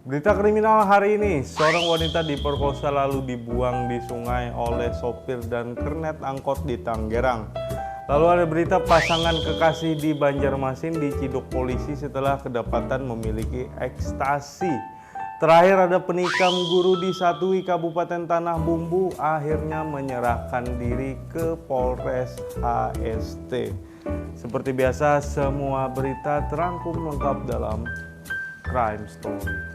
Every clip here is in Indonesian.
Berita kriminal hari ini, seorang wanita diperkosa lalu dibuang di sungai oleh sopir dan kernet angkot di Tangerang. Lalu ada berita pasangan kekasih di Banjarmasin diciduk polisi setelah kedapatan memiliki ekstasi. Terakhir ada penikam guru di Satui Kabupaten Tanah Bumbu akhirnya menyerahkan diri ke Polres HST. Seperti biasa, semua berita terangkum lengkap dalam Crime Story.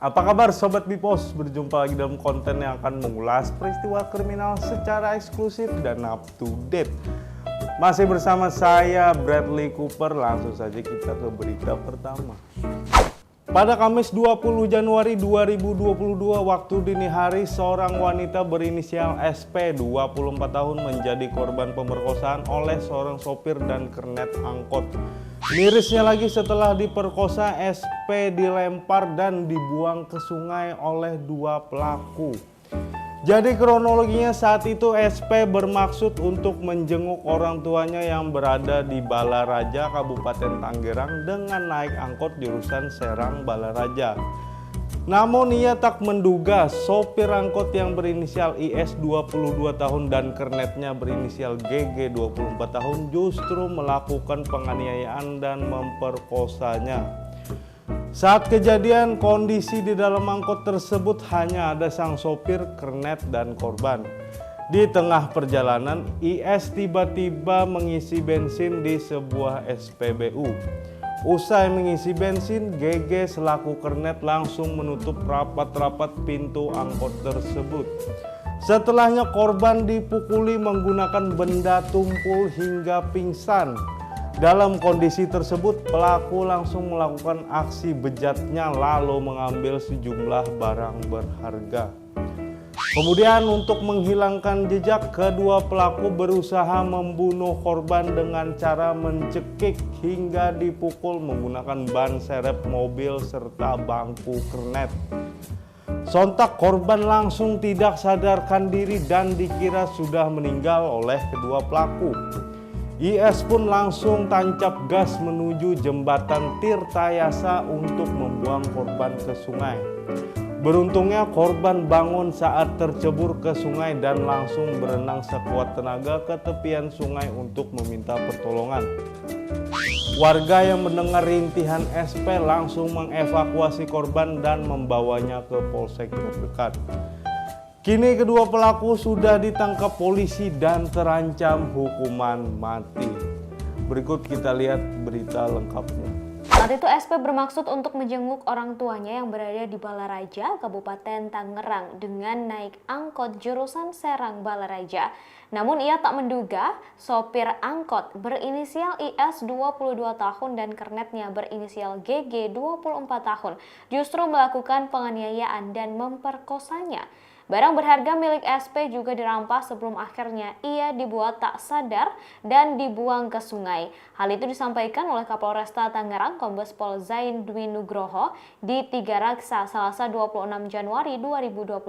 Apa kabar Sobat Bipos? Berjumpa lagi dalam konten yang akan mengulas peristiwa kriminal secara eksklusif dan up to date. Masih bersama saya Bradley Cooper, langsung saja kita ke berita pertama. Pada Kamis 20 Januari 2022 waktu dini hari, seorang wanita berinisial SP 24 tahun menjadi korban pemerkosaan oleh seorang sopir dan kernet angkot. Mirisnya lagi, setelah diperkosa, SP dilempar dan dibuang ke sungai oleh dua pelaku. Jadi kronologinya, saat itu SP bermaksud untuk menjenguk orang tuanya yang berada di Balaraja, Kabupaten Tangerang dengan naik angkot jurusan Serang Balaraja. Namun ia tak menduga sopir angkot yang berinisial IS 22 tahun dan kernetnya berinisial GG 24 tahun justru melakukan penganiayaan dan memperkosanya. Saat kejadian, kondisi di dalam angkot tersebut hanya ada sang sopir, kernet, dan korban. Di tengah perjalanan, IS tiba-tiba mengisi bensin di sebuah SPBU. Usai mengisi bensin, GG selaku kernet langsung menutup rapat-rapat pintu angkot tersebut. Setelahnya korban dipukuli menggunakan benda tumpul hingga pingsan. Dalam kondisi tersebut, pelaku langsung melakukan aksi bejatnya lalu mengambil sejumlah barang berharga. Kemudian untuk menghilangkan jejak, kedua pelaku berusaha membunuh korban dengan cara mencekik hingga dipukul menggunakan ban serep mobil serta bangku kernet. Sontak korban langsung tidak sadarkan diri dan dikira sudah meninggal oleh kedua pelaku. IS pun langsung tancap gas menuju jembatan Tirtayasa untuk membuang korban ke sungai. Beruntungnya korban bangun saat tercebur ke sungai dan langsung berenang sekuat tenaga ke tepian sungai untuk meminta pertolongan. Warga yang mendengar rintihan SP langsung mengevakuasi korban dan membawanya ke polsek terdekat. Kini kedua pelaku sudah ditangkap polisi dan terancam hukuman mati. Berikut kita lihat berita lengkapnya. Saat itu SP bermaksud untuk menjenguk orang tuanya yang berada di Balaraja, Kabupaten Tangerang dengan naik angkot jurusan Serang Balaraja. Namun ia tak menduga sopir angkot berinisial IS 22 tahun dan kernetnya berinisial GG 24 tahun justru melakukan penganiayaan dan memperkosanya. Barang berharga milik SP juga dirampas sebelum akhirnya ia dibuat tak sadar dan dibuang ke sungai. Hal itu disampaikan oleh Kapolresta Tangerang Kombes Pol Zain Dwi Nugroho di Tiga Raksa Selasa 26 Januari 2022.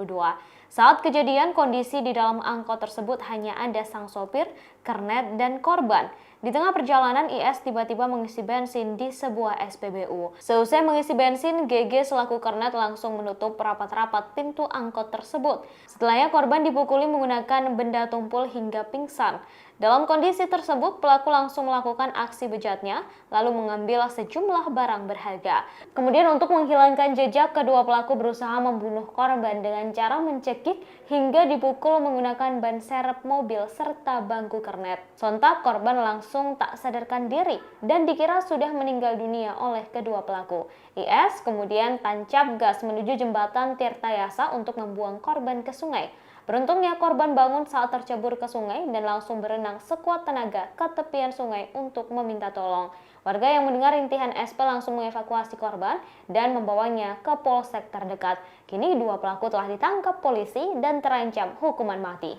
Saat kejadian, kondisi di dalam angkot tersebut hanya ada sang sopir, kernet, dan korban. Di tengah perjalanan, IS tiba-tiba mengisi bensin di sebuah SPBU. Seusai mengisi bensin, GG selaku kernet langsung menutup rapat-rapat pintu angkot tersebut. Setelahnya korban dipukuli menggunakan benda tumpul hingga pingsan. Dalam kondisi tersebut, pelaku langsung melakukan aksi bejatnya, lalu mengambil sejumlah barang berharga. Kemudian untuk menghilangkan jejak, kedua pelaku berusaha membunuh korban dengan cara mencekik hingga dipukul menggunakan ban serep mobil serta bangku kernet. Sontak korban langsung tak sadarkan diri dan dikira sudah meninggal dunia oleh kedua pelaku. IS kemudian tancap gas menuju jembatan Tirtayasa untuk membuang korban ke sungai. Beruntungnya korban bangun saat tercebur ke sungai dan langsung berenang sekuat tenaga ke tepian sungai untuk meminta tolong. Warga yang mendengar rintihan SP langsung mengevakuasi korban dan membawanya ke polsek terdekat. Kini dua pelaku telah ditangkap polisi dan terancam hukuman mati.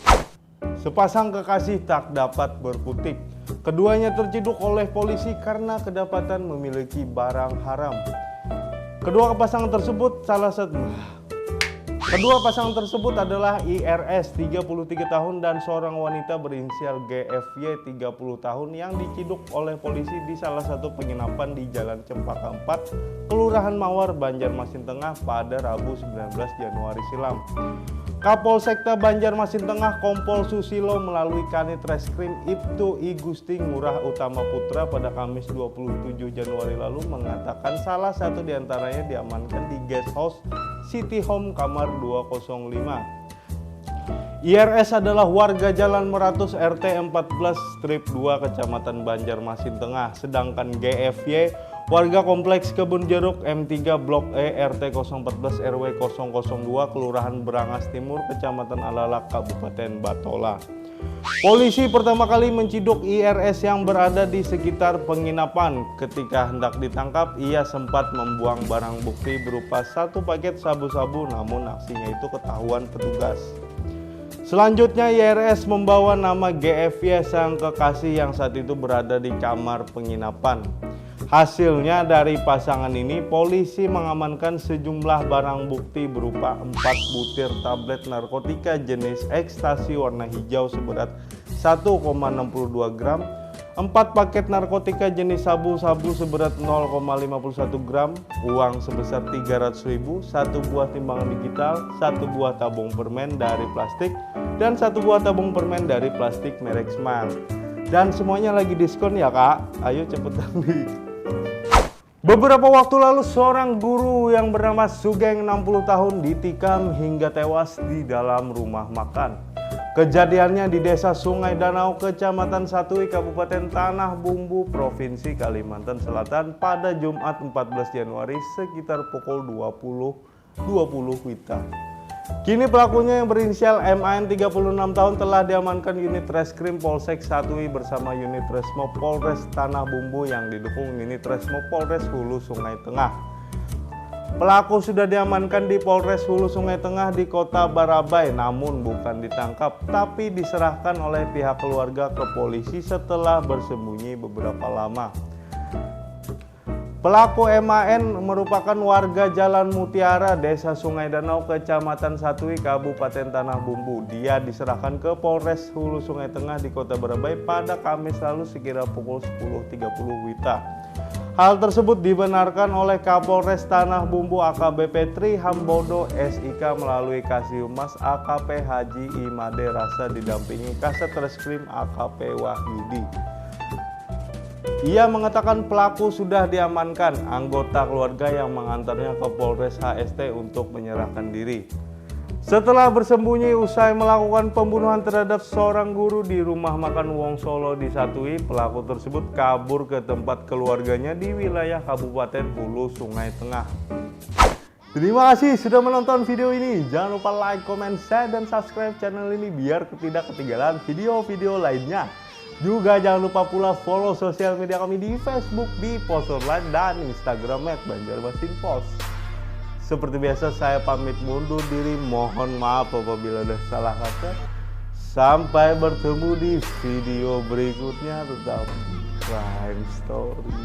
Sepasang kekasih tak dapat berkutik. Keduanya terciduk oleh polisi karena kedapatan memiliki barang haram. Kedua pasangan tersebut adalah IRS 33 tahun dan seorang wanita berinisial GFY 30 tahun yang diciduk oleh polisi di salah satu penginapan di Jalan Cempaka 4, Kelurahan Mawar, Banjarmasin Tengah pada Rabu 19 Januari silam. Kapolsekta Banjarmasin Tengah Kompol Susilo melalui Kanit Reskrim Ibtu I Gusti Ngurah Utama Putra pada Kamis 27 Januari lalu mengatakan salah satu diantaranya diamankan di guest house City Home kamar 205. IRS adalah warga Jalan Meratus RT 14/2 Kecamatan Banjarmasin Tengah, sedangkan GFY warga Kompleks Kebun Jeruk M3 Blok E RT 014 RW 002 Kelurahan Berangas Timur Kecamatan Alalak Kabupaten Batola. Polisi pertama kali menciduk IRS yang berada di sekitar penginapan. Ketika hendak ditangkap, ia sempat membuang barang bukti berupa satu paket sabu-sabu, namun aksinya itu ketahuan petugas. Selanjutnya IRS membawa nama GFY sang kekasih yang saat itu berada di kamar penginapan. Hasilnya dari pasangan ini, polisi mengamankan sejumlah barang bukti berupa 4 butir tablet narkotika jenis ekstasi warna hijau seberat 1,62 gram, 4 paket narkotika jenis sabu-sabu seberat 0,51 gram, uang sebesar 300.000, 1 buah timbangan digital, 1 buah tabung permen dari plastik, dan 1 buah tabung permen dari plastik merek Smile. Dan semuanya lagi diskon ya kak, ayo cepetan beli. Beberapa waktu lalu seorang guru yang bernama Sugeng 60 tahun ditikam hingga tewas di dalam rumah makan. Kejadiannya di Desa Sungai Danau, Kecamatan Satui, Kabupaten Tanah Bumbu, Provinsi Kalimantan Selatan pada Jumat 14 Januari sekitar pukul 20.20 WITA. Kini pelakunya yang berinisial MAN 36 tahun telah diamankan unit Reskrim Polsek Satui bersama unit Resmo Polres Tanah Bumbu yang didukung unit Resmo Polres Hulu Sungai Tengah. Pelaku sudah diamankan di Polres Hulu Sungai Tengah di Kota Barabai, namun bukan ditangkap tapi diserahkan oleh pihak keluarga ke polisi setelah bersembunyi beberapa lama. Pelaku MAN merupakan warga Jalan Mutiara, Desa Sungai Danau, Kecamatan Satui, Kabupaten Tanah Bumbu. Dia diserahkan ke Polres Hulu Sungai Tengah di Kota Barabai pada Kamis lalu sekira pukul 10.30 WITA. Hal tersebut dibenarkan oleh Kapolres Tanah Bumbu AKBP Tri Hambodo SIK melalui Kasihumas AKP Haji Imade Rasa didampingi Kasat Reskrim AKP Wahyudi. Ia mengatakan pelaku sudah diamankan, anggota keluarga yang mengantarnya ke Polres HST untuk menyerahkan diri. Setelah bersembunyi usai melakukan pembunuhan terhadap seorang guru di rumah makan Wong Solo di Satui, pelaku tersebut kabur ke tempat keluarganya di wilayah Kabupaten Hulu Sungai Tengah. Terima kasih sudah menonton video ini. Jangan lupa like, comment, share, dan subscribe channel ini biar tidak ketinggalan video-video lainnya. Juga jangan lupa pula follow sosial media kami di Facebook di Post Online dan Instagram @banjarmasinpost. Seperti biasa saya pamit mundur diri, mohon maaf apabila ada salah kata. Sampai bertemu di video berikutnya, tetap Crime Story.